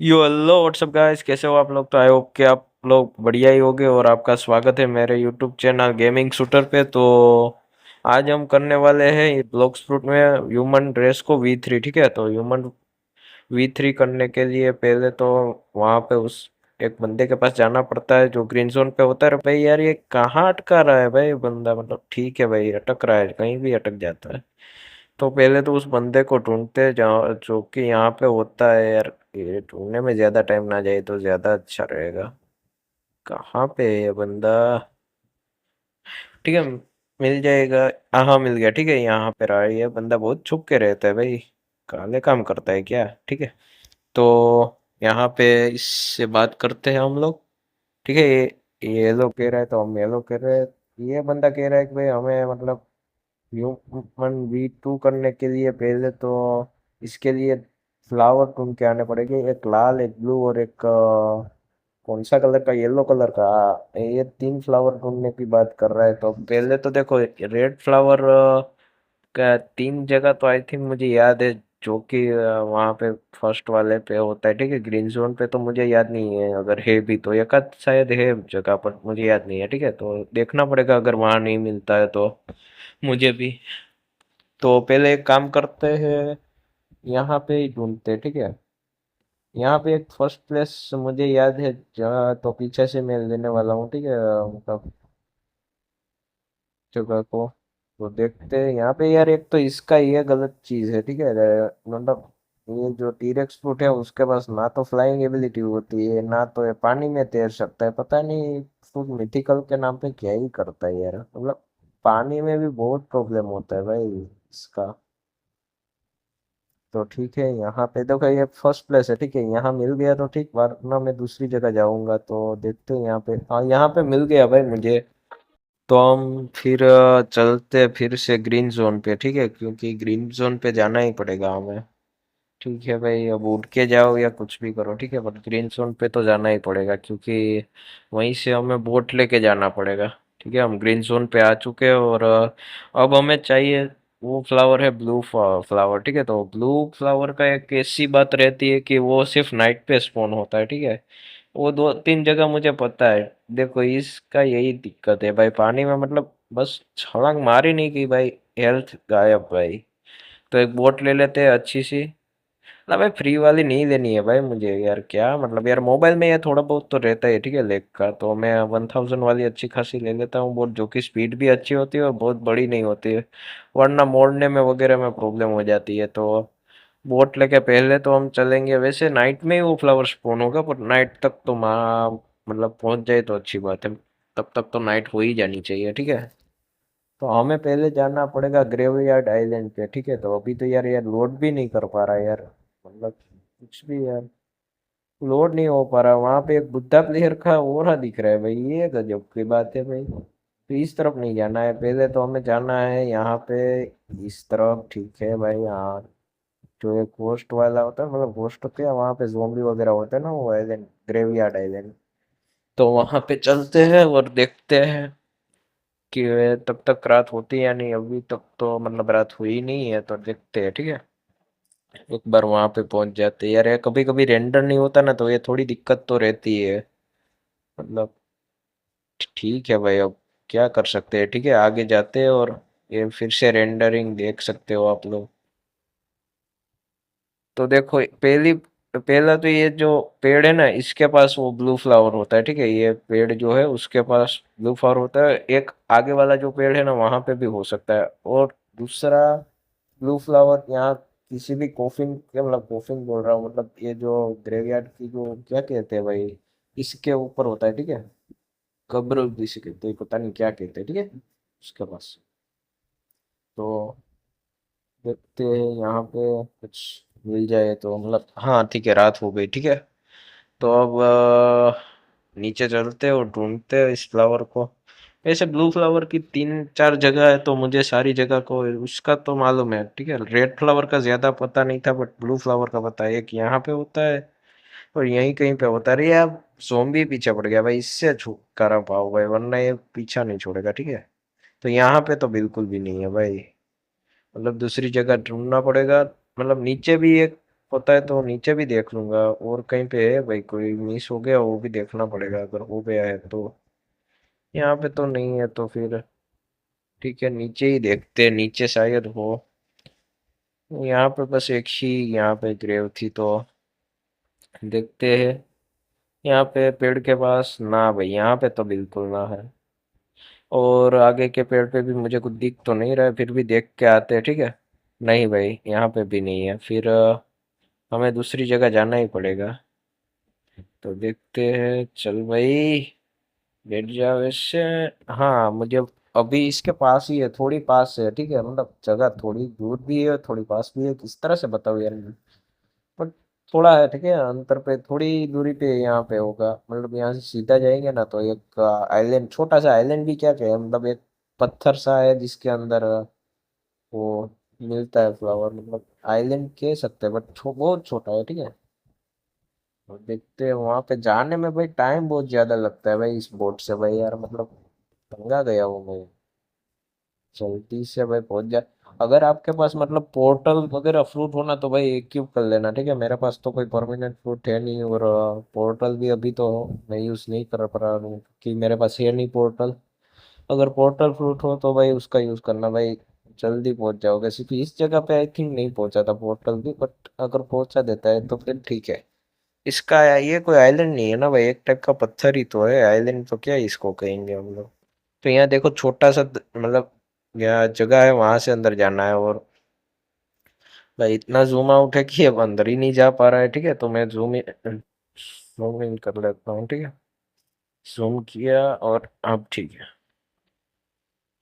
यो hello what's up guys, कैसे हो आप लोग। तो आई होप कि आप लोग बढ़िया ही होगे और आपका स्वागत है मेरे यूट्यूब चैनल गेमिंग शूटर पे। तो आज हम करने वाले हैं ब्लॉक्स फ्रूट में ह्यूमन रेस को V3। ठीक है, तो ह्यूमन V3 करने के लिए पहले तो वहां पे उस एक बंदे के पास जाना पड़ता है जो ग्रीन जोन पे होता है। भाई यार, ये कहाँ अटका रहा है भाई बंदा। मतलब ठीक है भाई, अटक रहा है, कहीं भी अटक जाता है। तो पहले तो उस बंदे को ढूंढते हैं जहाँ जो कि यहाँ पे होता है। यार ये ढूंढने में ज्यादा टाइम ना जाए तो ज्यादा अच्छा रहेगा। कहाँ पे है ये बंदा। ठीक है, मिल जाएगा। हाँ मिल गया। ठीक है, यहाँ पे रहा है। ये बंदा बहुत छुप के रहता है भाई, काले काम करता है क्या। ठीक है, तो यहाँ पे इससे बात करते हैं हम लोग। ठीक है, ये येलो कह रहा है तो हम येलो कह रहे हैं। ये बंदा कह रहा है कि भाई हमें मतलब ह्यूमन V2 करने के लिए पहले तो इसके लिए फ्लावर ढूंढ के आने पड़ेंगे। एक लाल, एक ब्लू और एक कौन सा कलर का, येलो कलर का। ये तीन फ्लावर ढूंढने की बात कर रहा है। तो पहले तो देखो, रेड फ्लावर का तीन जगह तो आई थिंक मुझे याद है, जो कि वहाँ पे फर्स्ट वाले पे होता है। ठीक है, ग्रीन जोन पे तो मुझे याद नहीं है, अगर है भी तो एक आध शायद है जगह पर, मुझे याद नहीं है। ठीक है, तो देखना पड़ेगा अगर वहाँ नहीं मिलता है तो मुझे भी। तो पहले एक काम करते हैं, यहाँ पे ही ढूंढते हैं। ठीक है, यहाँ पे एक फर्स्ट प्लेस मुझे याद है जहाँ, तो पीछे से मैं लेने वाला हूँ। ठीक है, मतलब जगह को तो देखते हैं यहाँ पे। यार एक तो इसका ये गलत चीज है। ठीक है, मतलब ये जो टीरेक्स फ्रूट है उसके पास ना तो फ्लाइंग एबिलिटी होती है, ना तो ये पानी में तैर सकता है। पता नहीं फ्रूट मिथिकल के नाम पे क्या ही करता है यार। मतलब पानी में भी बहुत प्रॉब्लम होता है भाई इसका। तो ठीक है, यहाँ पे देखो ये फर्स्ट प्लेस है। ठीक है, यहाँ मिल गया तो ठीक, वरना मैं दूसरी जगह जाऊंगा। तो देखते हैं यहाँ पे। हाँ यहाँ पे मिल गया भाई मुझे। तो हम फिर चलते हैं फिर से ग्रीन जोन पे। ठीक है, क्योंकि ग्रीन जोन पे जाना ही पड़ेगा हमें। ठीक है भाई, अब उठ के जाओ या कुछ भी करो। ठीक है, बट ग्रीन जोन पे तो जाना ही पड़ेगा क्योंकि वहीं से हमें बोट लेके जाना पड़ेगा। ठीक है, हम ग्रीन जोन पे आ चुके हैं और अब हमें चाहिए वो फ्लावर है ब्लू फ्लावर। ठीक है, तो ब्लू फ्लावर का एक ऐसी बात रहती है कि वो सिर्फ नाइट पे स्पॉन होता है। ठीक है, वो दो तीन जगह मुझे पता है। देखो इसका यही दिक्कत है भाई, पानी में मतलब बस छलांग मारी नहीं की भाई, हेल्थ गायब भाई। तो एक बोट ले लेते हैं अच्छी सी। ना भाई, फ्री वाली नहीं लेनी है भाई मुझे यार। क्या मतलब यार, मोबाइल में ये थोड़ा बहुत तो रहता है। ठीक है, लेग का तो मैं 1000 वाली अच्छी खासी ले लेता हूँ बोट, जो कि स्पीड भी अच्छी होती है और बहुत बड़ी नहीं होती है, वरना मोड़ने में वगैरह में प्रॉब्लम हो जाती है। तो बोट लेके पहले तो हम चलेंगे। वैसे नाइट में ही वो फ्लावर स्पॉन होगा, पर नाइट तक तो माँ मतलब पहुंच जाए तो अच्छी बात है। तब तक तो नाइट हो ही जानी चाहिए। ठीक है, तो हमें पहले जाना पड़ेगा ग्रेवयार्ड आइलैंड पे। ठीक है, तो अभी तो यार यार लोड भी नहीं कर पा रहा यार, मतलब कुछ भी यार लोड नहीं हो पा रहा। वहां पे एक बुद्धा प्लेयर का ओरा दिख रहा है भाई, ये गजब की बात है भाई। तो इस तरफ नहीं जाना है, पहले तो हमें जाना है यहाँ पे इस तरफ। ठीक है भाई, हाँ जो एक घोस्ट वाला होता है, मतलब घोस्ट क्या, वहाँ पे जोम्बी वगैरह होते हैं ना, वो आइलैंड ग्रेवयार्ड आइलैंड। तो वहां पे चलते हैं और देखते हैं कि तब तक रात होती है या नहीं। अभी तक तो मतलब रात हुई नहीं है, तो देखते हैं। ठीक है, एक बार वहां पे पहुंच जाते हैं। यार कभी कभी रेंडर नहीं होता ना, तो ये थोड़ी दिक्कत तो रहती है। मतलब ठीक है भाई, अब क्या कर सकते हैं। ठीक है, आगे जाते हैं और ये फिर से रेंडरिंग देख सकते हो आप लोग। तो देखो पहला तो ये जो पेड़ है ना, इसके पास वो ब्लू फ्लावर होता है। ठीक है, ये पेड़ जो है उसके पास ब्लू फ्लावर होता है। एक आगे वाला जो पेड़ है ना, वहां पे भी हो सकता है। और दूसरा ब्लू फ्लावर यहाँ किसी भी कॉफिन के, मतलब कॉफिन बोल रहा हूँ, मतलब ये जो ग्रेवयार्ड की जो क्या कहते हैं भाई, इसके ऊपर होता है। ठीक है, कब्र जिसे कहते हैं, पता नहीं क्या कहते हैं। ठीक है, उसके पास। तो देखते हैं यहाँ पे कुछ मिल जाए तो। मतलब हाँ ठीक है, रात हो गई। ठीक है, तो अब नीचे चलते हैं और ढूंढते हैं इस फ्लावर को। वैसे ब्लू फ्लावर की तीन चार जगह है, तो मुझे सारी जगह को उसका तो मालूम है। ठीक है, रेड फ्लावर का ज्यादा पता नहीं था, बट ब्लू फ्लावर का पता है। एक यहाँ पे होता है और यहीं कहीं पे होता है। अरे यार ज़ोंबी पीछे पड़ गया भाई, इससे छुटकारा पाओ भाई, वरना ये पीछा नहीं छोड़ेगा। ठीक है, तो यहाँ पे तो बिल्कुल भी नहीं है भाई, मतलब दूसरी जगह ढूंढना पड़ेगा। मतलब नीचे भी एक होता है तो नीचे भी देख लूंगा, और कहीं पे है भाई कोई मिस हो गया वो भी देखना पड़ेगा, अगर हो गया है तो। यहाँ पे तो नहीं है तो फिर ठीक है, नीचे ही देखते हैं, नीचे शायद हो। यहाँ पे बस एक ही यहाँ पे ग्रेव थी तो देखते हैं। यहाँ पे पेड़ के पास ना भाई, यहाँ पे तो बिल्कुल ना है। और आगे के पेड़ पे भी मुझे कुछ दिख तो नहीं रहा है, फिर भी देख के आते हैं, ठीक है। नहीं भाई, यहाँ पे भी नहीं है, फिर हमें दूसरी जगह जाना ही पड़ेगा। तो देखते हैं, चल भाई बैठ जा वैसे। हाँ मुझे अभी इसके पास ही है, थोड़ी पास है, ठीक है, मतलब जगह थोड़ी दूर भी है थोड़ी पास भी है, किस तरह से बताऊँ यार मैं। बट थोड़ा है, ठीक है, अंतर पे थोड़ी दूरी पे यहाँ पे होगा, मतलब यहाँ से सीधा जाएंगे ना तो एक आइलैंड, छोटा सा आइलैंड भी क्या कहे, मतलब एक पत्थर सा है जिसके अंदर वो मिलता है फ्लावर, मतलब आइलैंड कह सकते हैं, बट बहुत छोटा है, ठीक है। और देखते हैं वहां पे जाने में भाई टाइम बहुत ज्यादा लगता है भाई इस बोट से भाई यार, मतलब तंगा गया हूँ मैं। जल्दी से भाई पहुंच जाए। अगर आपके पास मतलब पोर्टल वगैरह फ्रूट होना तो भाई एक क्यूब कर लेना, ठीक है, मेरे पास तो कोई परमानेंट फ्रूट है नहीं, और पोर्टल भी अभी तो मैं यूज नहीं कर पा रहा हूँ कि मेरे पास है नहीं पोर्टल। अगर पोर्टल फ्रूट हो तो भाई उसका यूज करना भाई, जल्दी पहुंच जाओगे। सिर्फ इस जगह पे आई थिंक नहीं पहुंचा था पोर्टल भी, बट अगर पहुंचा देता है तो फिर ठीक है। इसका ये कोई आइलैंड नहीं है ना भाई, एक टाइप का पत्थर ही तो है, आइलैंड तो क्या इसको कहेंगे हम लोग। तो यहाँ देखो छोटा सा मतलब यहाँ जगह है, वहां से अंदर जाना है, और भाई इतना जूम आउट है कि अब अंदर ही नहीं जा पा रहा है, ठीक है, तो मैं जूम इन कर लेता हूँ, ठीक है। जूम किया और अब ठीक है।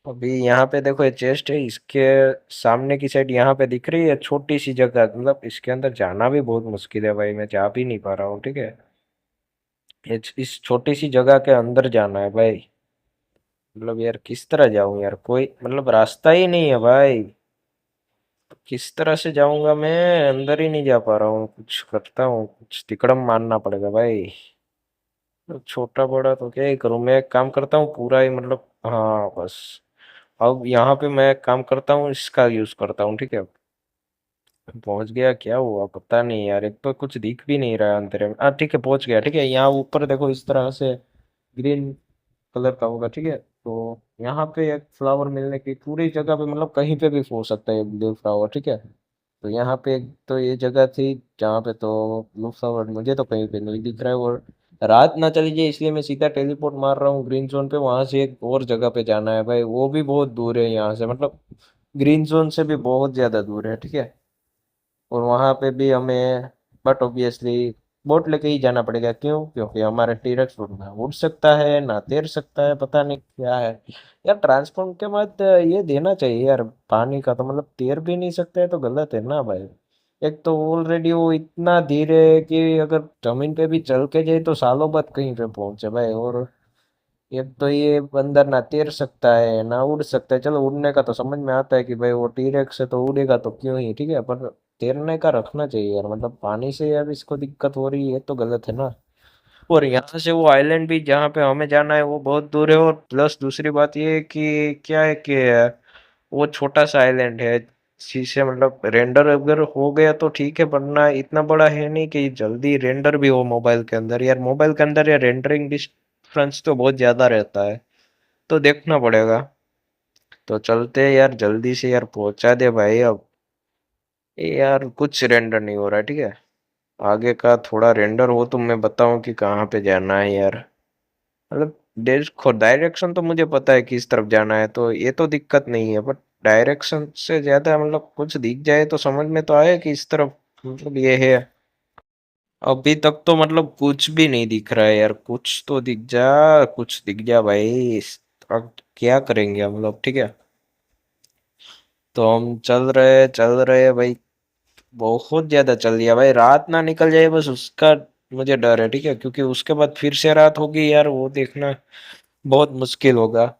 अभी यहाँ पे देखो ये चेस्ट है, इसके सामने की साइड यहाँ पे दिख रही है छोटी सी जगह, मतलब इसके अंदर जाना भी बहुत मुश्किल है भाई, मैं जा भी नहीं पा रहा हूँ, ठीक है। इस छोटी सी जगह के अंदर जाना है भाई, मतलब यार किस तरह जाऊं यार, कोई मतलब रास्ता ही नहीं है भाई। किस तरह से जाऊंगा मैं, अंदर ही नहीं जा पा रहा हूँ, कुछ करता हूँ, कुछ तिकड़म मारना पड़ेगा भाई। तो छोटा बड़ा तो क्या ही करूँ, मैं एक काम करता हूँ पूरा ही मतलब, हाँ बस। अब यहाँ पे मैं एक काम करता हूँ, इसका यूज करता हूँ, ठीक है। पहुंच गया, क्या हुआ पता नहीं यार, एक तो कुछ दिख भी नहीं रहा है अंधेरे में। ठीक है पहुंच गया, ठीक है, यहाँ ऊपर देखो इस तरह से ग्रीन कलर का होगा, ठीक है। तो यहाँ पे एक फ्लावर मिलने की पूरी जगह पे, मतलब कहीं पे भी हो सकता है ब्लू फ्लावर, ठीक है। तो यहाँ पे एक तो ये जगह थी जहाँ पे तो ब्लू फ्लावर मुझे तो कहीं पे नहीं दिख रहा है, और रात ना चली जाए इसलिए मैं सीधा टेलीपोर्ट मार रहा हूँ ग्रीन जोन पे, वहां से एक और जगह पे जाना है भाई, वो भी बहुत दूर है यहाँ से, मतलब ग्रीन जोन से भी बहुत ज्यादा दूर है, ठीक है। और वहां पे भी हमें, बट ऑब्वियसली बोट लेके ही जाना पड़ेगा, क्यों, क्योंकि हमारा टीरेक्स ना उड़ सकता है ना तैर सकता है, पता नहीं क्या है। यार ट्रांसफॉर्म के बाद ये देना चाहिए यार पानी का, तो मतलब तैर भी नहीं सकते है तो गलत है ना भाई। एक तो ऑलरेडी वो इतना धीरे है कि अगर जमीन पे भी चल के जाए तो सालों बाद कहीं पे पहुंचे भाई, और एक तो ये बंदर ना तैर सकता है ना उड़ सकता है, चलो उड़ने का तो समझ में आता है कि भाई वो टीरेक्स है तो उड़ेगा तो क्यों ही, ठीक है, पर तैरने का रखना चाहिए यार, मतलब पानी से यार इसको दिक्कत हो रही है तो गलत है ना। और यहाँ से वो आइलैंड भी जहाँ पे हमें जाना है वो बहुत दूर है, और प्लस दूसरी बात ये है कि क्या है कि वो छोटा सा आइलैंड है, जिसे मतलब रेंडर अगर हो गया तो ठीक है, वरना इतना बड़ा है नहीं कि जल्दी रेंडर भी हो मोबाइल के अंदर, यार मोबाइल के अंदर यार रेंडरिंग डिफरेंस तो बहुत ज्यादा रहता है, तो देखना पड़ेगा। तो चलते हैं यार, जल्दी से यार पहुंचा दे भाई अब। ये यार कुछ रेंडर नहीं हो रहा है, ठीक है, आगे का थोड़ा रेंडर हो तो मैं बताऊं कि कहाँ पे जाना है यार। मतलब देखो डायरेक्शन तो मुझे पता है किस तरफ जाना है, तो ये तो दिक्कत नहीं है, बट डायरेक्शन से ज्यादा मतलब कुछ दिख जाए तो समझ में तो आए कि इस तरफ मतलब ये है। अभी तक तो मतलब कुछ भी नहीं दिख रहा है यार, कुछ तो दिख जा, कुछ दिख जा भाई। अब क्या करेंगे हम लोग, ठीक है। तो हम चल रहे भाई, बहुत ज्यादा चल दिया भाई, रात ना निकल जाए बस उसका मुझे डर है, ठीक है, क्योंकि उसके बाद फिर से रात होगी यार, वो देखना बहुत मुश्किल होगा।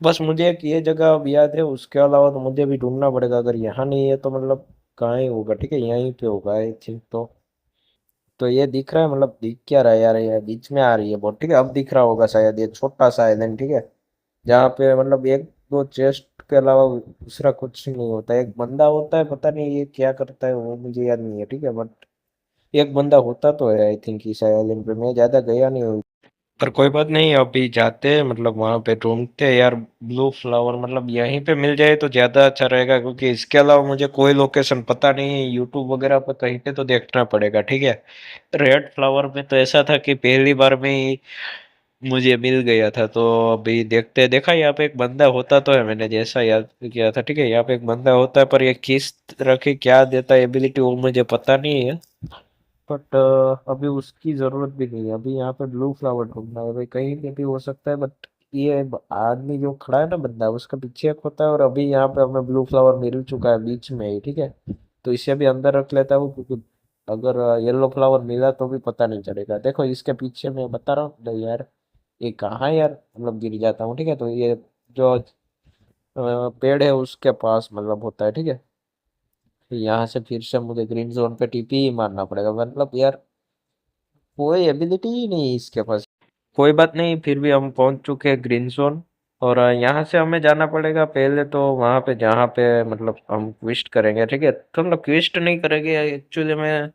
बस मुझे एक ये जगह अब याद है, उसके अलावा तो मुझे भी ढूंढना पड़ेगा, अगर यहाँ नहीं है तो मतलब कहाँ ही होगा, ठीक है, यहीं पे होगा आई थिंक तो ये दिख रहा है, मतलब दिख क्या रहा है यार, ये बीच में आ रही है बहुत, ठीक है, अब दिख रहा होगा शायद, ये छोटा सा आइलैंड, ठीक है, जहाँ पे मतलब एक दो चेस्ट उसके अलावा दूसरा कुछ नहीं होता। एक बंदा होता है, पता नहीं ये क्या करता है, वो मुझे याद नहीं है, ठीक है। बट एक बंदा होता तो है आई थिंक इस आइलैंड पे, मैं ज्यादा गया नहीं हूँ। पर कोई बात नहीं, अभी जाते हैं, मतलब वहां पे ढूंढते हैं यार। ब्लू फ्लावर मतलब यहीं पे मिल जाए तो ज्यादा अच्छा रहेगा, क्योंकि इसके अलावा मुझे कोई लोकेशन पता नहीं है। यूट्यूब वगैरह पर कहीं पे तो देखना पड़ेगा, ठीक है। रेड फ्लावर में तो ऐसा था कि पहली बार में ही मुझे मिल गया था। तो अभी देखते हैं। देखा यहाँ पे एक बंदा होता तो है, मैंने जैसा याद किया था, ठीक है। यहाँ पे एक बंदा होता है, पर ये किस तरह की क्या देता है एबिलिटी वो मुझे पता नहीं है। बट अभी उसकी जरूरत भी नहीं है। अभी यहाँ पे ब्लू फ्लावर ढूंढना है भाई, कहीं पे भी हो सकता है। बट ये आदमी जो खड़ा है ना, बंदा, उसका पीछे एक होता है। और अभी यहाँ पे हमें ब्लू फ्लावर मिल चुका है बीच में ही, ठीक है। तो इसे भी अंदर रख लेता हूँ, क्योंकि अगर येलो फ्लावर मिला तो भी पता नहीं चलेगा। देखो इसके पीछे मैं बता रहा हूँ नहीं यार, ये कहाँ है यार, मतलब गिर जाता हूँ, ठीक है। तो ये जो पेड़ है उसके पास मतलब होता है, ठीक है। यहाँ से फिर से मुझे ग्रीन जोन पे टीपी ही मारना पड़ेगा, मतलब यार कोई एबिलिटी ही नहीं है इसके पास। कोई बात नहीं, फिर भी हम पहुंच चुके हैं ग्रीन जोन। और यहाँ से हमें जाना पड़ेगा पहले तो वहां पे जहाँ पे मतलब हम क्विस्ट करेंगे, ठीक है। तो मतलब क्विस्ट नहीं करेंगे एक्चुअली में,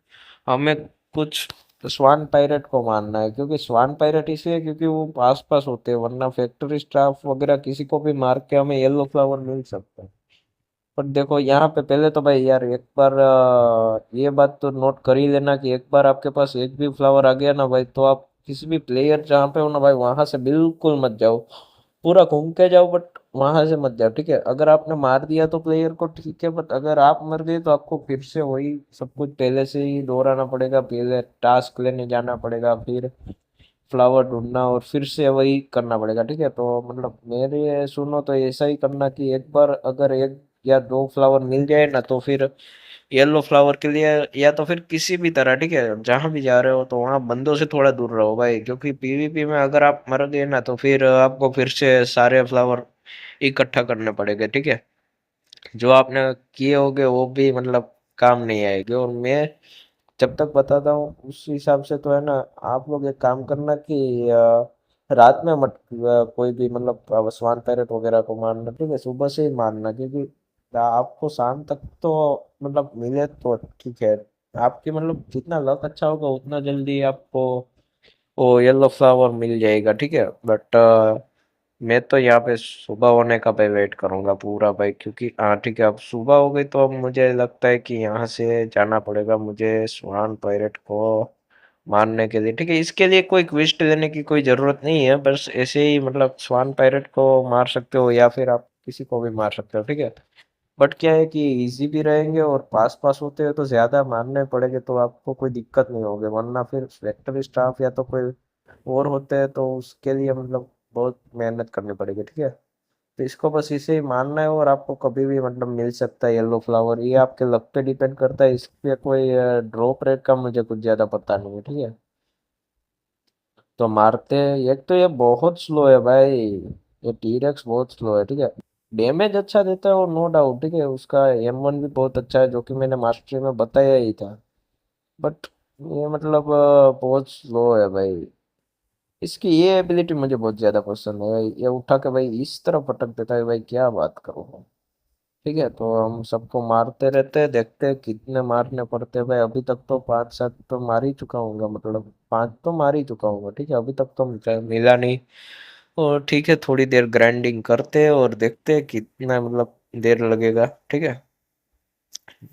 हमें कुछ स्वान पायरेट को मारना है। क्योंकि स्वान पायरेट इसलिए क्योंकि वो पास पास होते हैं, वरना फैक्ट्री स्टाफ वगैरह किसी को भी मार के हमें येलो फ्लावर मिल सकता है। पर देखो यहाँ पे पहले तो भाई यार एक बार ये बात तो नोट कर ही लेना कि एक बार आपके पास एक भी फ्लावर आ गया ना भाई, तो आप किसी भी प्लेयर जहाँ पे हो ना भाई, वहां से बिल्कुल मत जाओ। पूरा घूम के जाओ, बट वहां से मत जाओ, ठीक है। अगर आपने मार दिया तो प्लेयर को ठीक है, बट अगर आप मर गए तो आपको फिर से वही सब कुछ पहले से ही दोहराना पड़ेगा। पहले टास्क लेने जाना पड़ेगा, फिर फ्लावर ढूंढना, और फिर से वही करना पड़ेगा, ठीक है। तो मतलब मेरे सुनो तो ऐसा ही करना कि एक बार अगर एक या दो फ्लावर मिल जाए ना, तो फिर येलो फ्लावर के लिए या तो फिर किसी भी तरह, ठीक है, जहां भी जा रहे हो तो वहां बंदों से थोड़ा दूर रहो भाई। क्योंकि पीवीपी में अगर आप मर गए ना, तो फिर आपको फिर से सारे फ्लावर इकट्ठा करने पड़ेंगे, ठीक है। जो आपने किए होंगे वो भी मतलब काम नहीं आएंगे। और मैं जब तक बताता हूँ उस हिसाब से तो है ना, आप लोग एक काम करना कि रात में मत कोई भी मतलब स्वान पैरेट वगैरह को मारना, ठीक है। सुबह से ही मारना, क्योंकि आपको शाम तक तो मतलब मिले तो ठीक है। आपकी मतलब जितना लक अच्छा होगा उतना जल्दी आपको वो येलो फ्लावर मिल जाएगा, ठीक है। बट मैं तो यहाँ पे सुबह होने का भाई वेट करूंगा पूरा भाई, क्योंकि हाँ ठीक है, अब सुबह हो गई तो अब मुझे लगता है कि यहाँ से जाना पड़ेगा मुझे स्वान पायरेट को मारने के लिए, ठीक है। इसके लिए कोई क्विस्ट लेने की कोई जरूरत नहीं है, बस ऐसे ही मतलब स्वान पायरेट को मार सकते हो या फिर आप किसी को भी मार सकते हो, ठीक है। बट क्या है कि इजी भी रहेंगे, और पास पास होते हैं तो ज्यादा मारने पड़ेंगे तो आपको कोई दिक्कत नहीं होगी। वरना फिर फैक्ट्री स्टाफ या तो कोई और होते हैं तो उसके लिए मतलब बहुत मेहनत करनी पड़ेगी, ठीक है। तो इसको बस इसे ही मानना है, और आपको कभी भी मतलब मिल सकता है येलो फ्लावर। ये आपके लक पे डिपेंड करता है। इस पे कोई ड्रॉप रेट का मुझे कुछ ज्यादा पता नहीं है, ठीक है। तो मारते हैं। एक तो ये बहुत स्लो है भाई, ये टीरेक्स बहुत स्लो है, ठीक है। डैमेज अच्छा देता है और नो डाउट, ठीक है। उसका M1 भी बहुत अच्छा है, जो कि मैंने मास्टरी में बताया ही था। बट ये मतलब बहुत स्लो है भाई। इसकी ये एबिलिटी मुझे बहुत ज्यादा पसंद है भाई, ये उठा के भाई इस तरह पटक देता है भाई, क्या बात करूँ। ठीक है, तो हम सबको मारते रहते हैं, देखते हैं कितने मारने पड़ते हैं भाई। अभी तक तो 5-7 तो मार ही चुका हूँ, मतलब 5 तो मार ही चुका हूँ, ठीक है। अभी तक तो मिला नहीं। और ठीक है, थोड़ी देर ग्राइंडिंग करते हैं और देखते हैं कितना मतलब देर लगेगा, ठीक है।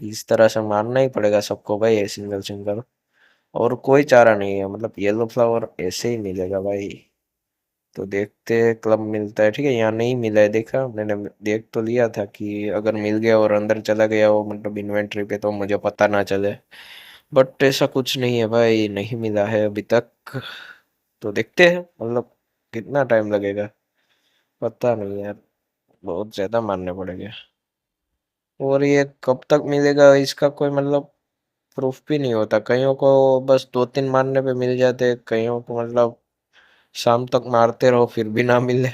इस तरह से मारना ही पड़ेगा सबको भाई, सिंगल सिंगल। और कोई चारा नहीं है, मतलब येलो फ्लावर ऐसे ही मिलेगा भाई। तो देखते हैं कब मिलता है, ठीक है। यहाँ नहीं मिला है, देखा मैंने, देख तो लिया था कि अगर मिल गया और अंदर चला गया वो मतलब इन्वेंटरी पे तो मुझे पता ना चले। बट ऐसा कुछ नहीं है भाई, नहीं मिला है अभी तक। तो देखते हैं मतलब कितना टाइम लगेगा, पता नहीं यार, बहुत ज्यादा मानने पड़ेंगे। और ये कब तक मिलेगा इसका कोई मतलब प्रूफ भी नहीं होता। कईयों को बस 2-3 मारने पे मिल जाते, कईयों को मतलब शाम तक मारते रहो फिर भी ना मिले।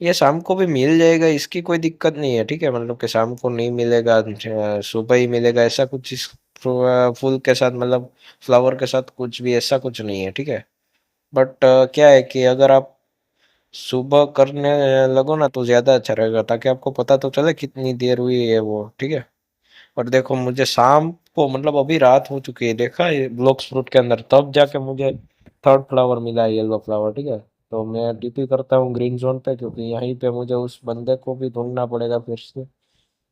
ये शाम को भी मिल जाएगा, इसकी कोई दिक्कत नहीं है, ठीक है। मतलब कि शाम को नहीं मिलेगा, सुबह ही मिलेगा, ऐसा कुछ इस फूल के साथ मतलब फ्लावर के साथ कुछ भी ऐसा कुछ नहीं है, ठीक है। बट क्या है कि अगर आप सुबह करने लगो ना तो ज्यादा अच्छा रहेगा, ताकि आपको पता तो चले कितनी देर हुई है वो, ठीक है। और देखो मुझे शाम को, मतलब अभी रात हो चुकी है, देखा है ब्लॉक्स फ्रूट के अंदर, तब जाके मुझे थर्ड फ्लावर मिला है, येलो फ्लावर, ठीक है। तो मैं टीपी करता हूँ ग्रीन जोन पे, क्योंकि यहीं पे मुझे उस बंदे को भी ढूंढना पड़ेगा फिर से।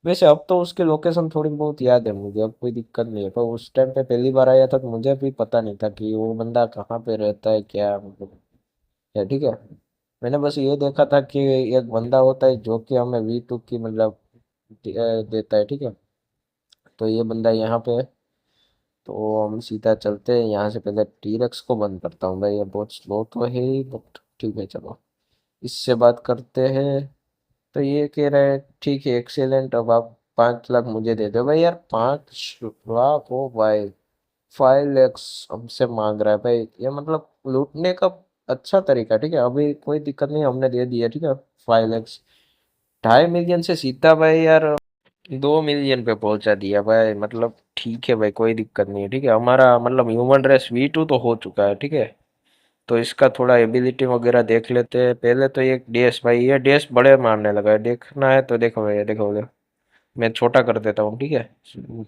वैसे अब तो उसकी लोकेशन थोड़ी बहुत याद है मुझे, अब कोई दिक्कत नहीं है, पर उस टाइम पे पहली बार आया था तो मुझे भी पता नहीं था कि वो बंदा कहाँ पे रहता है, क्या मतलब है, ठीक है। मैंने बस ये देखा था कि एक बंदा होता है जो कि हमें V2 की मतलब देता है, ठीक है। तो ये बंदा यहाँ पे है। तो हम सीधा चलते हैं यहाँ से, पहले टीरेक्स को बंद करता हूँ भाई, ये बहुत स्लो तो है ही, बट ठीक है चलो, इससे बात करते हैं। तो ये कह रहे हैं ठीक है एक्सीलेंट, अब आप 5 लाख मुझे दे दो भाई। यार 5 लाख हो भाई, 5 lakhs हमसे मांग रहा है भाई, ये मतलब लूटने का अच्छा तरीका, ठीक है। अभी कोई दिक्कत नहीं, हमने दे दिया, ठीक है। 5 lakhs, 2.5 मिलियन से सीधा भाई यार 2 मिलियन पे पहुंचा दिया भाई, मतलब ठीक है भाई, कोई दिक्कत नहीं है, ठीक है। हमारा मतलब ह्यूमन रेस V2 तो हो चुका है, ठीक है। तो इसका थोड़ा एबिलिटी वगैरह देख लेते हैं पहले। तो ये डैश भाई, ये डैश बड़े मारने लगा है, देखना है तो देखो भाई, देखो देखो, मैं छोटा कर देता हूँ, ठीक है।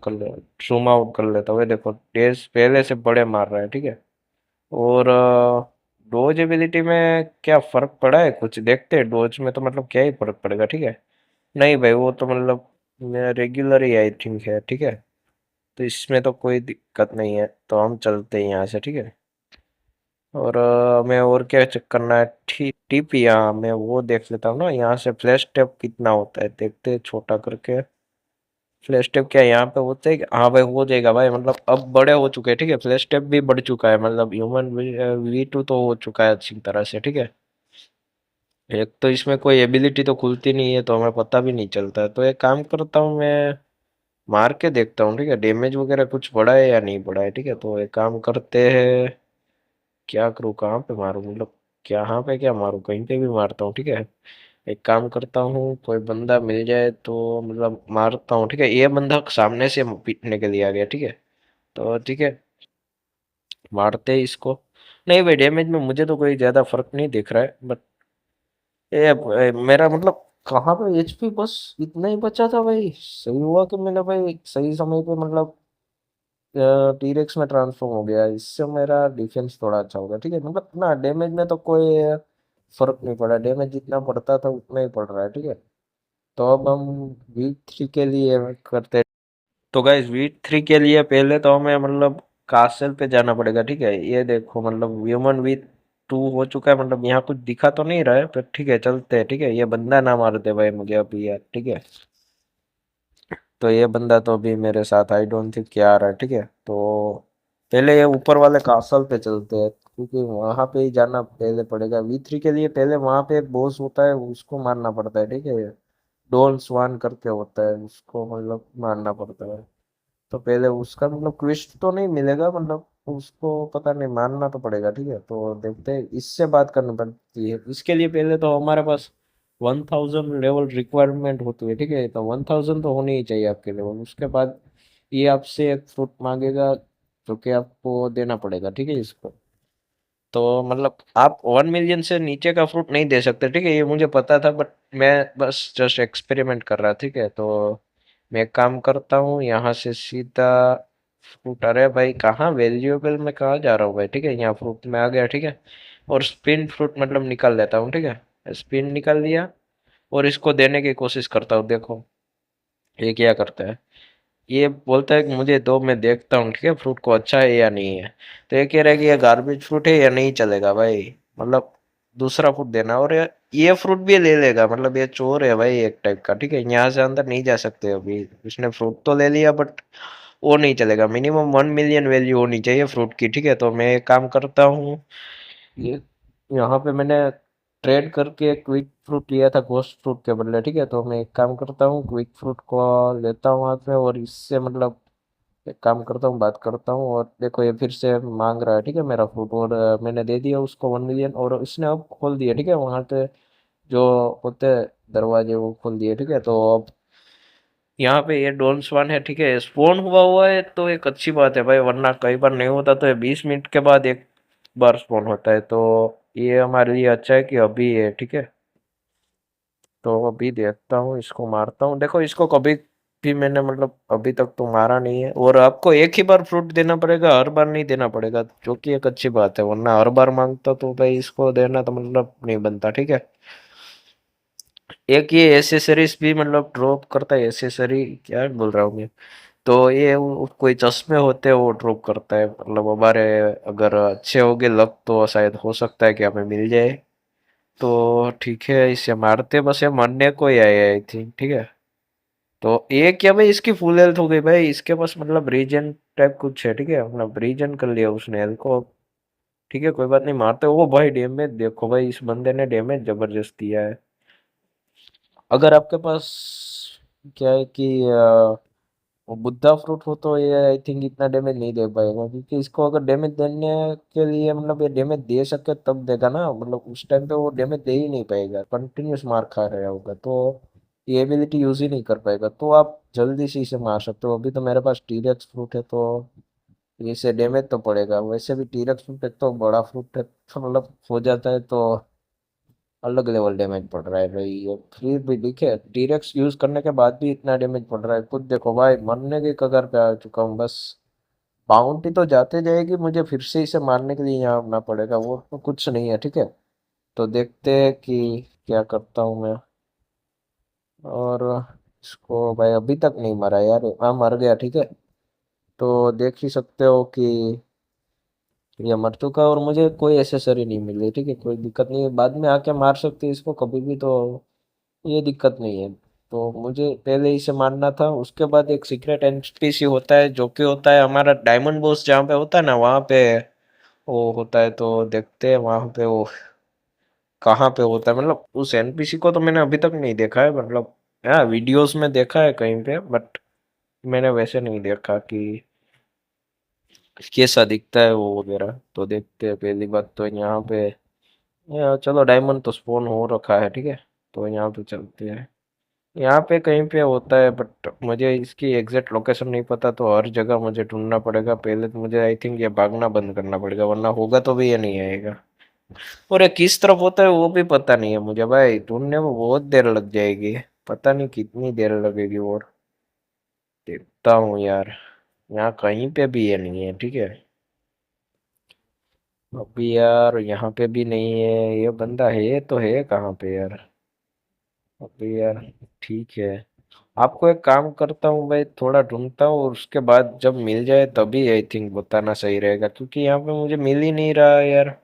कर ले, जूम आउट कर लेता हूँ, ये देखो डैश पहले से बड़े मार रहा है, ठीक है। और डोज एबिलिटी में क्या फर्क पड़ा है, कुछ देखते हैं डोज में, तो मतलब क्या ही फर्क पड़ेगा, ठीक है। नहीं भाई वो तो मतलब रेगुलर ही आई थिंक है, ठीक है। तो इसमें तो कोई दिक्कत नहीं है, तो हम चलते हैं यहाँ से, ठीक है। और मैं और क्या चेक करना है, टिप यहाँ मैं वो देख लेता हूँ ना, यहाँ से फ्लैश टैप कितना होता है देखते हैं, छोटा करके। फ्लैश टैप क्या यहाँ पे होता है हाँ भाई हो जाएगा भाई, मतलब अब बड़े हो चुके हैं, ठीक है। फ्लैश टैप भी बढ़ चुका है, मतलब ह्यूमन V2 तो हो चुका है अच्छी तरह से, ठीक है। एक तो इसमें कोई एबिलिटी तो खुलती नहीं है, तो हमें पता भी नहीं चलता है। तो एक काम करता हूँ मैं, मार के देखता हूँ, ठीक है, डैमेज वगैरह कुछ बढ़ा है या नहीं बढ़ा है, ठीक है। तो एक काम करते हैं, क्या करूँ, कहाँ पे मारूँ, मतलब यहाँ पे क्या मारूँ, कहीं पे भी मारता हूँ, ठीक है। एक काम करता हूँ, कोई बंदा मिल जाए तो मतलब मारता हूँ, ठीक है। ये बंदा सामने से पीटने के लिए आ गया, ठीक है। तो ठीक है, मारते हैं इसको। नहीं भाई डैमेज में मुझे तो कोई ज्यादा फर्क नहीं दिख रहा है, बट मेरा मतलब कहाँ पे HP बस इतना ही बचा था भाई। सही हुआ कि मैंने भाई सही समय पे मतलब T-Rex में ट्रांसफॉर्म हो गया, इससे मेरा डिफेंस थोड़ा अच्छा होगा, ठीक है। मतलब ना डैमेज में तो कोई फर्क नहीं पड़ा, डैमेज जितना पड़ता था उतना ही पड़ रहा है, ठीक है। तो अब हम V3 के लिए करते हैं। तो गाइस V3 के लिए पहले तो हमें मतलब कासल पे जाना पड़ेगा, ठीक है। ये देखो मतलब ह्यूमन V2 हो चुका है, मतलब यहाँ कुछ दिखा तो नहीं रहा है, पर ठीक है चलते हैं, ठीक है। ये बंदा ना मार दे भाई मुझे अभी यार, ठीक है। तो ये बंदा तो अभी मेरे साथ आई डोंट थिंक क्या आ रहा है, ठीक है। तो पहले ये ऊपर वाले कासल पे चलते हैं, क्योंकि वहां पे ही जाना पहले पड़ेगा V3 के लिए। पहले वहां पे एक बॉस होता है, उसको मारना पड़ता है, ठीक है। डोल स्वान करके होता है, उसको मतलब मारना पड़ता है। तो पहले उसका मतलब क्विस्ट तो नहीं मिलेगा, मतलब उसको पता नहीं, मानना तो पड़ेगा, ठीक है। तो देखते हैं, इससे बात करनी पड़ती है। इसके लिए पहले तो हमारे पास 1000 लेवल रिक्वायरमेंट होती है, ठीक है। तो 1000 तो होनी ही चाहिए आपके लेवल। उसके बाद ये आपसे एक फ्रूट मांगेगा, जो कि आपको देना पड़ेगा, ठीक है इसको। तो मतलब आप 1 मिलियन से नीचे का फ्रूट नहीं दे सकते, ठीक है, ये मुझे पता था, बट मैं बस जस्ट एक्सपेरिमेंट कर रहा, ठीक है। तो मैं एक काम करता हूँ, यहाँ से सीधा फ्रूट, अरे भाई कहाँ वैल्यूएबल में कहाँ जा रहा हूँ भाई, ठीक है। यहाँ फ्रूट में आ गया, ठीक है। और स्पिन फ्रूट मतलब निकाल लेता हूँ, ठीक है। स्पिन निकाल लिया, और इसको देने की कोशिश करता हूँ, देखो ये क्या करता है। ये बोलता है कि मुझे दो, मैं देखता हूँ, ठीक है, फ्रूट को अच्छा है या नहीं है। तो ये कह रहा है कि ये गार्बेज फ्रूट है या नहीं चलेगा भाई, मतलब दूसरा फ्रूट देना। और ये फ्रूट भी ले लेगा, मतलब ये चोर है भाई एक टाइप का, ठीक है। यहाँ से अंदर नहीं जा सकते अभी, उसने फ्रूट तो ले लिया, बट वो नहीं चलेगा। मिनिमम 1 मिलियन वैल्यू होनी चाहिए फ्रूट की, ठीक है। तो मैं एक काम करता हूँ, ये यहाँ पे मैंने ट्रेड करके क्विक फ्रूट लिया था घोस्ट फ्रूट के बदले, ठीक है। तो मैं एक काम करता हूँ, क्विक फ्रूट को लेता हूँ हाथ में, और इससे मतलब एक काम करता हूँ, बात करता हूँ। और देखो ये फिर से मांग रहा है, ठीक है, मेरा फ्रूट। और मैंने दे दिया उसको 1 मिलियन, और इसने अब खोल दिया, ठीक है। वहां पे जो होते हैं दरवाजे वो खोल दिए, ठीक है। तो अब यहाँ पे ये डोन स्वान है, ठीक है, स्पोन हुआ हुआ है, तो एक अच्छी बात है भाई, वरना कई बार नहीं होता। तो ये 20 मिनट के बाद एक बार स्पोन होता है। तो ये हमारे लिए अच्छा है कि अभी है, ठीक है। तो अभी देखता हूँ, इसको मारता हूँ। देखो इसको कभी भी मैंने मतलब अभी तक तो मारा नहीं है, और आपको एक ही बार फ्रूट देना पड़ेगा, हर बार नहीं देना पड़ेगा, जो कि एक अच्छी बात है, वरना हर बार मांगता तो भाई इसको देना तो मतलब नहीं बनता, ठीक है। एक ये एसेसरीज भी मतलब ड्रॉप करता है, एसेसरी क्या बोल रहा हूँ मैं। तो ये कोई चश्मे होते हैं वो ड्रॉप करता है, मतलब हमारे अगर अच्छे होगे लक तो शायद हो सकता है कि हमें मिल जाए। तो ठीक है, इसे मारते, बस ये मरने को ही आए आई थिंक, ठीक है। तो ये क्या भाई, इसकी फुल हेल्थ हो गई भाई, इसके पास मतलब रीजन टाइप कुछ है, ठीक है, मतलब रीजन कर लिया उसने हेल्थ को। ठीक है कोई बात नहीं, मारते। वो भाई डैमेज देखो भाई, इस बंदे ने डैमेज जबरदस्त दिया है। अगर आपके पास क्या है कि वो बुद्धा फ्रूट हो तो ये आई थिंक इतना डैमेज नहीं दे पाएगा, क्योंकि इसको अगर डैमेज देने के लिए मतलब ये डैमेज दे सके तब देगा ना, मतलब उस टाइम पे वो डैमेज दे ही नहीं पाएगा, कंटिन्यूस मार खा रहा होगा, तो ये एबिलिटी यूज ही नहीं कर पाएगा। तो आप जल्दी से इसे मार सकते हो। अभी तो मेरे पास टीरेक्स फ्रूट है, तो इसे डैमेज तो पड़ेगा, वैसे भी टीरेक्स फ्रूट एक तो बड़ा फ्रूट है, तो मतलब हो जाता है तो अलग लेवल डैमेज पड़ रहा है भाई ये। फिर भी दिखे टीरेक्स यूज करने के बाद भी इतना डैमेज पड़ रहा है, खुद देखो भाई, मरने की कगार पे आ चुका हूँ बस। बाउंटी तो जाते जाएगी, मुझे फिर से इसे मारने के लिए यहाँ आना पड़ेगा, वो तो कुछ नहीं है, ठीक है। तो देखते हैं कि क्या करता हूँ मैं। और इसको भाई अभी तक नहीं मरा यार, हाँ मर गया, ठीक है। तो देख ही सकते हो कि ये मर चुका, और मुझे कोई एसेसरी नहीं मिली, ठीक है, कोई दिक्कत नहीं है, बाद में आके मार सकते हैं इसको कभी भी, तो ये दिक्कत नहीं है। तो मुझे पहले इसे मारना था, उसके बाद एक सीक्रेट एनपीसी होता है जो कि होता है हमारा डायमंड बॉस, जहाँ पे होता है ना वहाँ पे वो होता है। तो देखते हैं वहाँ पे वो कहाँ पे होता है, मतलब उस एनपीसी को तो मैंने अभी तक नहीं देखा है, मतलब हाँ वीडियोस में देखा है कहीं पे, बट मैंने वैसे नहीं देखा कि कैसा दिखता है वो वगैरह। तो देखते हैं, पहली बात तो यहाँ पे चलो डायमंड तो स्पॉन हो रखा है, ठीक है। तो यहाँ पे चलते हैं, यहाँ पे कहीं पे होता है, बट मुझे इसकी एग्जैक्ट लोकेशन नहीं पता, तो हर जगह मुझे ढूंढना पड़ेगा। पहले तो मुझे आई थिंक ये भागना बंद करना पड़ेगा, वरना होगा तो भी ये नहीं आएगा। और ये किस तरफ होता है वो भी पता नहीं है मुझे भाई, ढूंढने में बहुत देर लग जाएगी, पता नहीं कितनी देर लगेगी। और देखता हूँ यार, यहाँ कहीं पे भी ये नहीं है, ठीक है। अभी यार यहाँ पे भी नहीं है, ये बंदा है तो है कहाँ पे यार। अभी यार ठीक है, आपको एक काम करता हूँ भाई, थोड़ा ढूंढता हूँ और उसके बाद जब मिल जाए तभी आई थिंक बताना सही रहेगा, क्योंकि यहाँ पे मुझे मिल ही नहीं रहा है यार।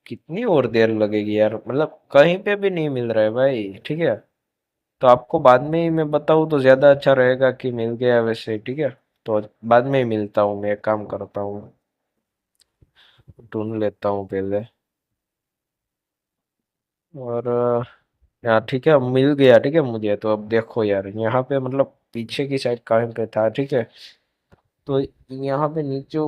कितनी और देर लगेगी यार, मतलब कहीं पे भी नहीं मिल रहा है भाई, ठीक है। तो आपको बाद में ही मैं बताऊँ तो ज्यादा अच्छा रहेगा कि मिल गया वैसे, ठीक है। तो बाद में ही मिलता हूँ, मैं एक काम करता हूँ, ढूंढ लेता हूँ पहले। और यार ठीक है, अब मिल गया, ठीक है मुझे। तो अब देखो यार, यहाँ पे मतलब पीछे की साइड कहीं पे था, ठीक है। तो यहाँ पे नीचे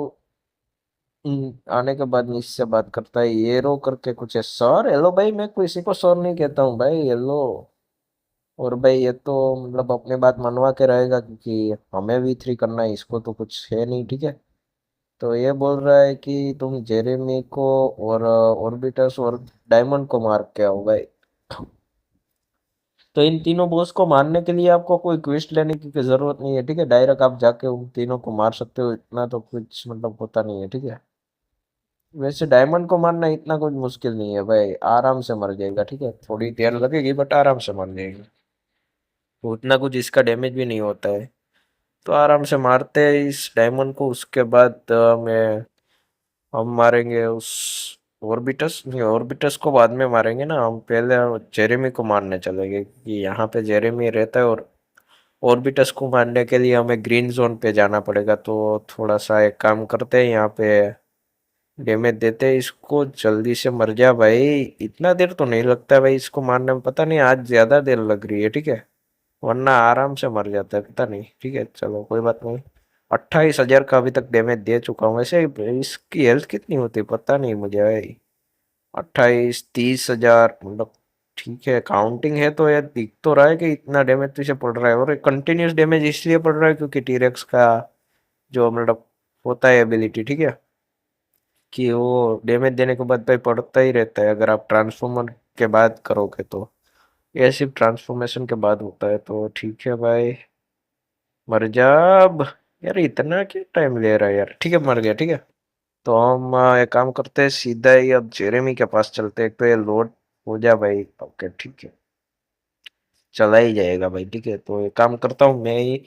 आने के बाद नीचे से बात करता है, ये रो करके कुछ है, सर हेलो भाई, मैं किसी को सर नहीं कहता हूँ भाई, हेलो। और भाई ये तो मतलब अपनी बात मनवा के रहेगा, क्योंकि हमें V3 करना है, इसको तो कुछ है नहीं, ठीक है। तो ये बोल रहा है कि तुम जेरेमी को और ऑर्बिटस और डायमंड को मार के आओ भाई। तो इन तीनों बॉस को मारने के लिए आपको कोई क्वेस्ट लेने की जरूरत नहीं है, ठीक है, डायरेक्ट आप जाके उन तीनों को मार सकते हो, इतना तो कुछ मतलब होता नहीं है, ठीक है। वैसे डायमंड को मारना इतना कुछ मुश्किल नहीं है भाई, आराम से मर जाएगा, ठीक है, थोड़ी देर लगेगी बट आराम से मर जाएगा। तो उतना कुछ इसका डैमेज भी नहीं होता है। तो आराम से मारते हैं इस डायमंड को, उसके बाद मैं हम मारेंगे उस ऑर्बिटस, नहीं ऑर्बिटस को बाद में मारेंगे ना, हम पहले जेरेमी को मारने चलेंगे, कि यहाँ पे जेरेमी रहता है, और ऑर्बिटस को मारने के लिए हमें ग्रीन जोन पे जाना पड़ेगा। तो थोड़ा सा एक काम करते हैं, यहाँ पे डैमेज देते हैं इसको, जल्दी से मर जा भाई। इतना देर तो नहीं लगता है भाई इसको मारने में, पता नहीं आज ज्यादा देर लग रही है, ठीक है, वरना आराम से मर जाता है, पता नहीं, ठीक है चलो कोई बात नहीं। 28,000 का अभी तक डैमेज दे चुका हूँ, वैसे इसकी हेल्थ कितनी होती है पता नहीं मुझे भाई। 28 30 हजार मतलब, ठीक है काउंटिंग है तो यार, दिख तो रहा है कि इतना डैमेज तुझे पड़ रहा है, और कंटिन्यूस डैमेज इसलिए पड़ रहा है क्योंकि टीरेक्स का जो मतलब होता है एबिलिटी, ठीक है। कि वो डैमेज देने के बाद भाई पड़ता ही रहता है अगर आप ट्रांसफॉर्मर के बाद करोगे तो। ये सिर्फ ट्रांसफॉर्मेशन के बाद होता है तो ठीक है भाई। मर जा अब। यार इतना क्यों टाइम ले रहा है यार, ठीक है मर गया ठीक है। तो हम एक काम करते हैं सीधा ही अब जेरेमी के पास चलते हैं, एक तो ये लोड हो जा भाई। ओके ठीक है, चला ही जाएगा भाई ठीक है। तो एक काम करता हूँ मैं ही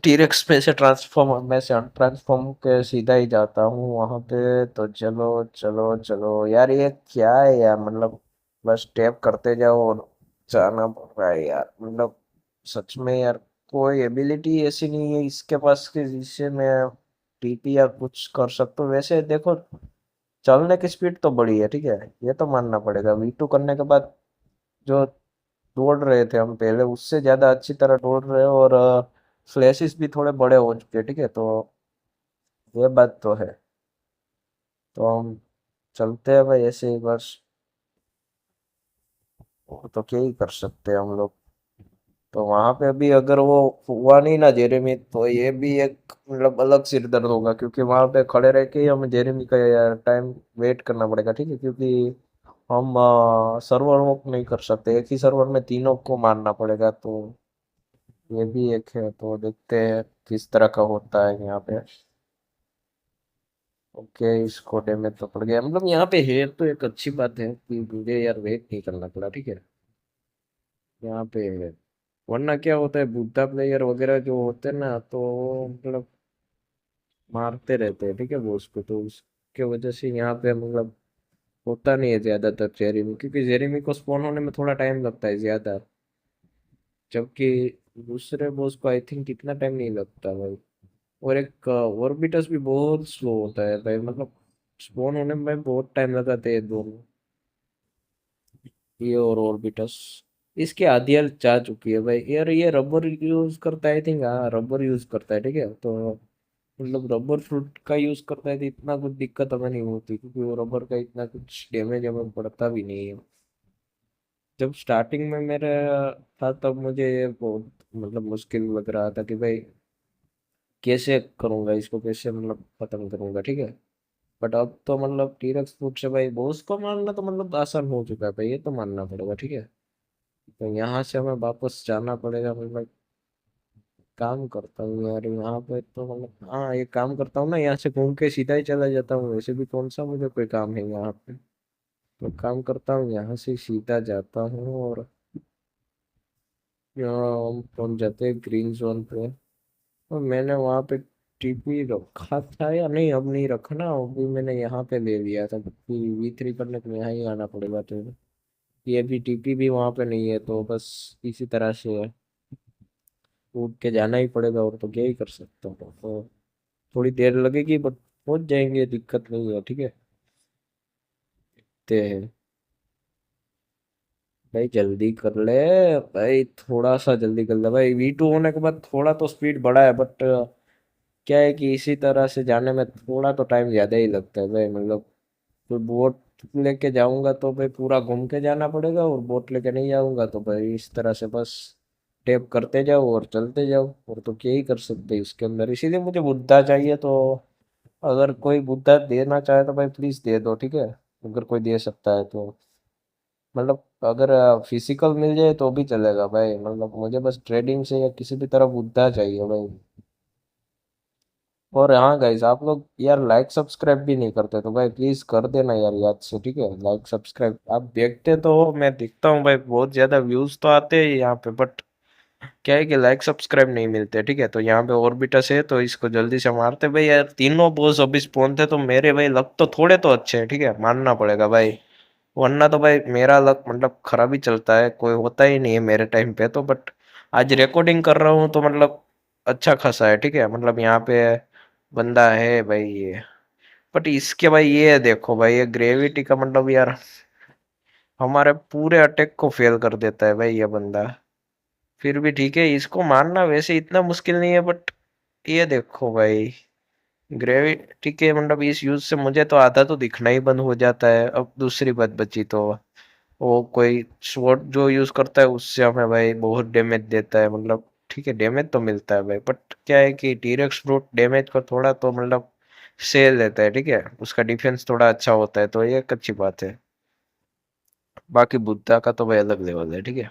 टीरेक्स में से ट्रांसफॉर्म में से अनट्रांसफॉर्म के सीधा ही जाता हूँ वहां पे। तो चलो चलो चलो यार, ये क्या है यार, मतलब बस टैप करते जाओ और जाना पड़ रहा है यार, मतलब सच में यार कोई एबिलिटी ऐसी नहीं है इसके पास कि जिससे मैं टीपी या कुछ कर सकता हूँ। वैसे देखो चलने की स्पीड तो बड़ी है ठीक है, ये तो मानना पड़ेगा। V2 करने के बाद जो दौड़ रहे थे हम पहले उससे ज्यादा अच्छी तरह दौड़ रहे हैं, और फ्लैशेस भी थोड़े बड़े हो चुके हैं ठीक है। तो ये बात तो है। तो हम चलते हैं भाई ऐसे ही बस, और तो क्या ही कर सकते हैं हम लोग। तो वहां पे भी अगर वो हुआ नहीं ना जेरेमी, तो ये भी एक मतलब अलग सिर दर्द होगा, क्योंकि वहां पे खड़े रह के ही हमें जेरेमी का यार टाइम वेट करना पड़ेगा ठीक है। क्योंकि हम सर्वर वॉक नहीं कर सकते, एक ही सर्वर में तीनों को मारना पड़ेगा। तो ये भी एक है, तो देखते हैं किस तरह का होता है यहाँ पे। ओके इस कोटे में तो पड़ गया, मतलब यहाँ पे है तो एक अच्छी बात है कि मुझे यार वेट नहीं करना पड़ा ठीक है यहाँ पे है। वरना क्या होता है बुद्धा प्लेयर वगैरह जो होते हैं ना, तो वो मतलब मारते रहते हैं ठीक है बॉस को, तो उसके वजह से यहाँ पे मतलब होता नहीं है ज्यादातर जेरेमी, क्योंकि जेरेमी को स्पॉन होने में थोड़ा टाइम लगता है ज्यादा, जबकि दूसरे बॉस को आई थिंक इतना टाइम नहीं लगता भाई। और एक ऑर्बिटस भी बहुत स्लो होता है भाई, मतलब स्पॉन होने में बहुत टाइम लगाते हैं दोनों, ये और ऑर्बिटस। इसकी आदियाल जा चुकी है भाई यार, ये रबर यूज करता है आई थिंक, हाँ रबर यूज करता है ठीक है। तो मतलब रबर फ्रूट का यूज करता है तो इतना कुछ दिक्कत हमें नहीं होती, क्योंकि वो रबर का इतना कुछ डैमेज हमें पड़ता भी नहीं है। जब स्टार्टिंग में मेरा था तब मुझे ये बहुत मतलब मुश्किल लग रहा था कि भाई कैसे करूंगा इसको, कैसे मतलब खत्म करूंगा ठीक है। बट अब तो मतलब टीरक्स फूड से भाई बॉस को मारना तो मतलब आसान हो चुका है भाई, ये तो मानना पड़ेगा ठीक है। तो यहाँ से हमें वापस जाना पड़ेगा, मतलब काम करता हूँ यार यहाँ पे तो मतलब, हाँ ये काम करता हूँ ना, यहाँ से घूम के सीधा ही चला जाता हूँ, वैसे भी कौन सा मुझे कोई काम है यहाँ पे। तो काम करता हूँ यहाँ से सीधा जाता हूँ, और यहाँ हम पहुंच जाते हैं ग्रीन जोन पे। और मैंने वहाँ पे टीपी रखा था या नहीं, अब नहीं रखा ना, अभी मैंने यहाँ पे ले लिया था, क्योंकि V3 करने के लिए यहाँ ही आना पड़ेगा। तो ये भी टीपी भी वहाँ पे नहीं है, तो बस इसी तरह से है, उठ के जाना ही पड़ेगा, और तो क्या ही कर सकता हूँ। तो थोड़ी देर लगेगी बट पहुंच जाएंगे, दिक्कत नहीं है ठीक है। ते हैं भाई, जल्दी कर ले भाई, थोड़ा सा जल्दी कर ले भाई। V2 होने के बाद थोड़ा तो स्पीड बढ़ा है, बट क्या है कि इसी तरह से जाने में थोड़ा तो टाइम ज्यादा ही लगता है भाई। मतलब कोई बोट लेके जाऊंगा तो भाई पूरा घूम के जाना पड़ेगा, और बोट लेके नहीं जाऊंगा तो भाई इस तरह से बस टैप करते जाओ और चलते जाओ, और तो क्या ही कर सकते हैं इसके अंदर। इसीलिए मुझे बुद्धा चाहिए, तो अगर कोई बुद्धा देना चाहे तो भाई प्लीज दे दो ठीक है, अगर कोई दे सकता है तो। मतलब अगर फिजिकल मिल जाए तो भी चलेगा भाई, मतलब मुझे बस ट्रेडिंग से या किसी भी तरह बुद्धा चाहिए भाई। और हाँ गाइस, आप लोग यार लाइक सब्सक्राइब भी नहीं करते, तो भाई प्लीज कर देना यार याद से ठीक है। लाइक सब्सक्राइब आप देखते तो हो, मैं दिखता हूँ भाई, बहुत ज्यादा व्यूज तो आते हैं यहाँ पे, बट क्या है कि लाइक सब्सक्राइब नहीं मिलते ठीक है। तो यहाँ पे ऑर्बिटस है, तो इसको जल्दी से मारते भाई यार। तीनों बॉस अभी स्पॉन थे, तो मेरे भाई लक तो थोड़े तो अच्छे हैं ठीक है, मानना पड़ेगा भाई। वरना तो भाई मेरा लक मतलब खराब ही चलता है, कोई होता ही नहीं है मेरे टाइम पे तो। बट आज रिकॉर्डिंग कर रहा हूँ तो मतलब अच्छा खासा है ठीक है, मतलब यहाँ पे बंदा है भाई ये। बट इसके भाई ये देखो भाई, ये ग्रेविटी का मतलब यार हमारे पूरे अटैक को फेल कर देता है भाई ये बंदा। फिर भी ठीक है, इसको मारना वैसे इतना मुश्किल नहीं है, बट ये देखो भाई ग्रेविटी के मतलब इस यूज से मुझे तो आधा तो दिखना ही बंद हो जाता है। अब दूसरी बात बची तो वो कोई स्वॉर्ड जो यूज करता है उससे हमें भाई बहुत डैमेज देता है, मतलब ठीक है डैमेज तो मिलता है भाई, बट क्या है कि टीरेक्स फ्रूट डैमेज को थोड़ा तो मतलब से लेता है, ठीक है, उसका डिफेंस थोड़ा अच्छा होता है, तो ये एक अच्छी बात है। बाकी बुद्धा का तो भाई अलग लेवल है, ठीक है।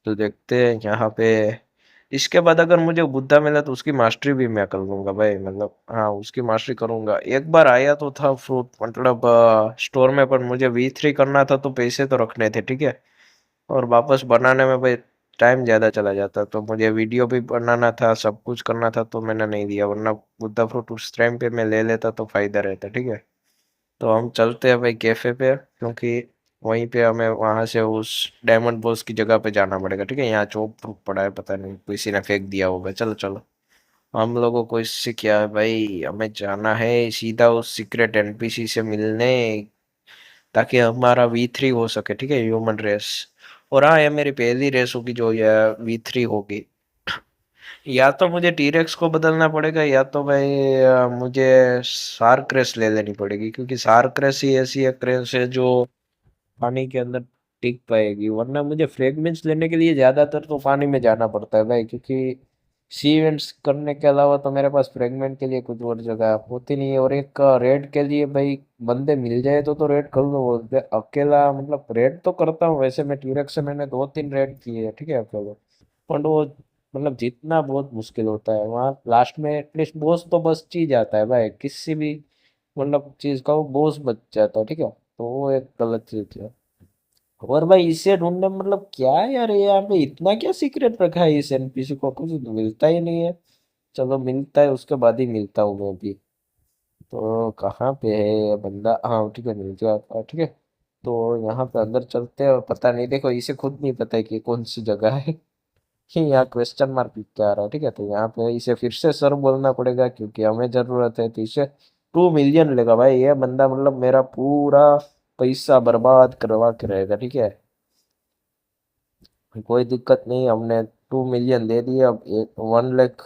तो देखते हैं यहाँ पे। इसके बाद अगर मुझे बुद्धा मिला तो उसकी मास्टरी भी मैं कर लूंगा भाई, मतलब हाँ उसकी मास्टरी करूंगा। एक बार आया तो था फ्रूट, मतलब स्टोर में, पर मुझे V3 करना था तो पैसे तो रखने थे, ठीक है। और वापस बनाने में भाई टाइम ज़्यादा चला जाता, तो मुझे वीडियो भी बनाना था, सब कुछ करना था, तो मैंने नहीं दिया, वरना बुद्धा फ्रूट उस टाइम पे मैं ले लेता तो फायदा रहता, ठीक है। तो हम चलते हैं भाई कैफे पे, क्योंकि वहीं पे हमें वहां से उस डायमंड बॉस की जगह पे जाना पड़ेगा, ठीक है। यहाँ चौक फ्रूट पड़ा है, पता नहीं किसी ने फेंक दिया होगा। चलो चलो, हम लोगों को इससे क्या है भाई, हमें जाना है सीधा उस सीक्रेट एनपीसी से मिलने, ताकि हमारा V3 हो सके, ठीक है, ह्यूमन रेस। और हाँ, ये मेरी पहली रेस होगी जो ये V3 होगी। या तो मुझे टीरेक्स को बदलना पड़ेगा, या तो भाई मुझे शार्क रेस ले लेनी पड़ेगी, क्योंकि शार्क रेस ही ऐसी एक रेस है जो पानी के अंदर टिक पाएगी। वरना मुझे फ्रेगमेंट्स लेने के लिए ज्यादातर तो पानी में जाना पड़ता है भाई, क्योंकि सी इवेंट्स करने के अलावा तो मेरे पास फ्रेगमेंट के लिए कुछ और जगह होती नहीं है। और एक रेड के लिए भाई बंदे मिल जाए तो रेड कर लो बोलते, अकेला मतलब रेड तो करता हूँ वैसे, मैं टीरेक्स से मैंने 2-3 रेड किए हैं, ठीक है अकेले। पर वो मतलब जीतना बहुत मुश्किल होता है वहाँ लास्ट में। एटलीस्ट बॉस तो बच ही जाता है भाई, किसी भी मतलब चीज का वो बॉस बच जाता है, ठीक है। तो वो एक गलत चीज है। और भाई इसे ढूंढने में मतलब क्या है यार, ये यहाँ पे इतना क्या सीक्रेट रखा है इस एनपीसी को, कुछ मिलता ही नहीं है। चलो मिलता है उसके बाद ही मिलता हूँ मैं भी। तो कहाँ पे है ये बंदा, हाँ ठीक है मिल गया, ठीक है। तो यहाँ पे अंदर चलते हैं, और पता नहीं, देखो इसे खुद नहीं पता है कि कौन सी जगह है कि यहाँ क्वेश्चन मार्क लिख के आ रहा है, ठीक है। तो यहाँ पे इसे फिर से सर बोलना पड़ेगा, क्योंकि हमें जरूरत है। तो इसे 2 मिलियन लेगा भाई ये बंदा, मतलब मेरा पूरा पैसा बर्बाद करवा के रहेगा, ठीक है। कोई दिक्कत नहीं, हमने 2 मिलियन दे दिए, अब 1 लाख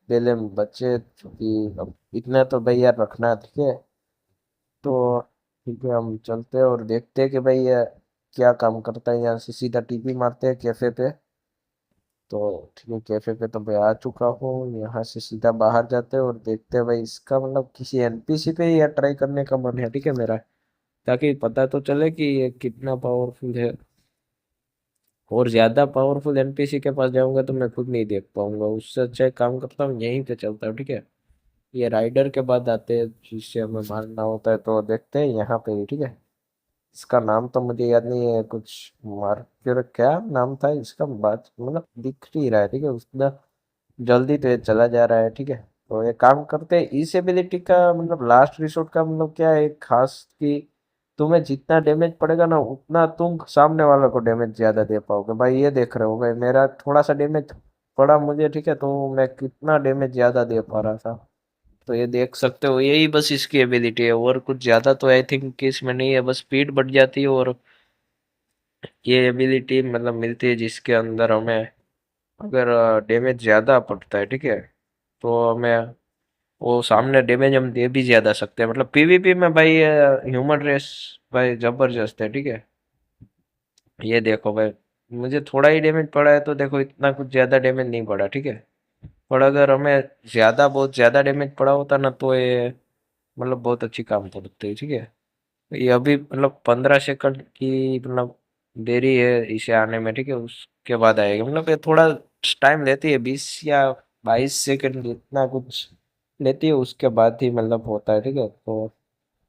पहले बचे, क्योंकि अब इतना तो भाई यार रखना है, ठीक है। तो ठीक है, हम चलते हैं और देखते हैं कि भाई ये क्या काम करता है। यहाँ से सीधा टीपी मारते हैं कैफे पे। तो ठीक है, कैफे पे तो मैं आ चुका हूँ, यहाँ से सीधा बाहर जाते हैं और देखते हैं भाई इसका मतलब किसी एनपीसी पे या ट्राई करने का मन है, ठीक है मेरा, ताकि पता तो चले कि ये कितना पावरफुल है। और ज्यादा पावरफुल एनपीसी के पास जाऊंगा तो मैं खुद नहीं देख पाऊंगा, उससे अच्छा एक काम करता हूँ यहीं पे चलता हूँ, ठीक है। ये राइडर के बाद आते हैं जिससे हमें मारना होता है, तो देखते हैं यहाँ पे ही, ठीक है। इसका नाम तो मुझे याद नहीं है, कुछ मार्कर क्या नाम था इसका, बात मतलब दिख नहीं रहा है, ठीक है। उसका जल्दी तो ये चला जा रहा है, ठीक है। तो ये काम करते हैं, इस एबिलिटी का मतलब लास्ट रिसोर्ट का मतलब क्या है खास, कि तुम्हें जितना डैमेज पड़ेगा ना उतना तुम सामने वाले को डैमेज ज्यादा दे पाओगे। भाई ये देख रहे हो भाई, मेरा थोड़ा सा डैमेज पड़ा मुझे, ठीक है, तो मैं कितना डैमेज ज्यादा दे पा रहा था। तो ये देख सकते हो, यही बस इसकी एबिलिटी है, और कुछ ज्यादा तो आई थिंक कि इसमें नहीं है, बस स्पीड बढ़ जाती है। और ये एबिलिटी मतलब मिलती है जिसके अंदर हमें अगर डैमेज ज्यादा पड़ता है, ठीक है, तो हमें वो सामने डैमेज हम दे भी ज्यादा सकते हैं। मतलब पीवीपी में भाई ह्यूमन रेस भाई जबरदस्त है, ठीक है। ये देखो भाई, मुझे थोड़ा ही डैमेज पड़ा है, तो देखो इतना कुछ ज्यादा डैमेज नहीं पड़ा, ठीक है। और अगर हमें ज्यादा बहुत ज्यादा डैमेज पड़ा होता ना, तो ये मतलब बहुत अच्छी काम करती है, ठीक है। ये अभी मतलब 15 सेकंड की मतलब देरी है इसे आने में, ठीक है, उसके बाद आएगा। मतलब ये थोड़ा टाइम लेती है, 20 या 22 सेकंड इतना कुछ लेती है, उसके बाद ही मतलब होता है, ठीक है। तो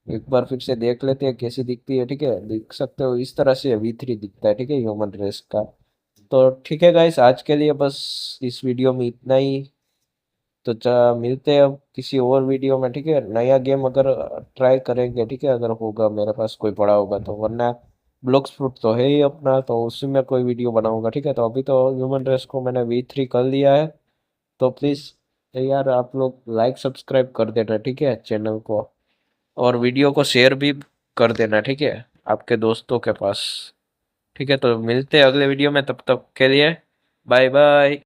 एक बार फिर से देख लेते हैं कैसी दिखती है, ठीक है। देख सकते हो इस तरह से V3 दिखता है, ठीक है, ह्यूमन रेस का। तो ठीक है गाइस, आज के लिए बस इस वीडियो में इतना ही। तो मिलते हैं अब किसी और वीडियो में, ठीक है। नया गेम अगर ट्राई करेंगे, ठीक है, अगर होगा मेरे पास कोई पड़ा होगा तो, वरना ब्लॉक्स फ्रूट तो है ही अपना, तो उसी में कोई वीडियो बनाऊंगा, ठीक है। तो अभी तो ह्यूमन रेस को मैंने V3 कर लिया है। तो प्लीज़ यार आप लोग लाइक सब्सक्राइब कर देना, ठीक है, चैनल को। और वीडियो को शेयर भी कर देना, ठीक है, आपके दोस्तों के पास। ठीक है, तो मिलते हैं अगले वीडियो में, तब तक के लिए बाय बाय।